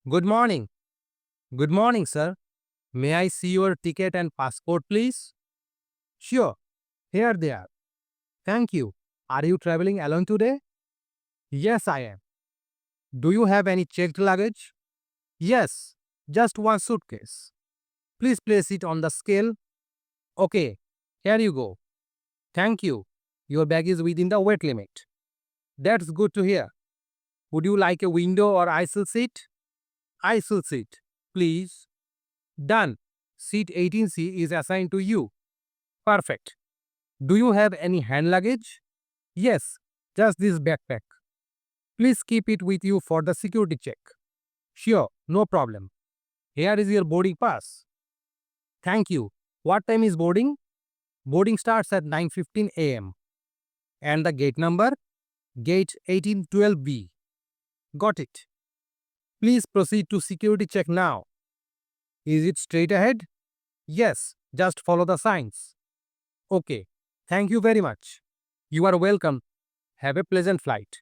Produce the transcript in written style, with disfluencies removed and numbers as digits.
Good morning. Good morning, sir. May I see your ticket and passport, please? Sure. Here they are. Thank you. Are you traveling alone today? Yes, I am. Do you have any checked luggage? Yes, just one suitcase. Please place it on the scale. Okay, here you go. Thank you. Your bag is within the weight limit. That's good to hear. Would you like a window or aisle seat? Aisle seat, please. Done. Seat 18C is assigned to you. Perfect. Do you have any hand luggage? Yes, just this backpack. Please keep it with you for the security check. Sure, no problem. Here is your boarding pass. Thank you. What time is boarding? Boarding starts at 9:15 a.m. And the gate number? Gate 1812B. Got it. Please proceed to security check now. Is it straight ahead? Yes, just follow the signs. Okay. Thank you very much. You are welcome. Have a pleasant flight.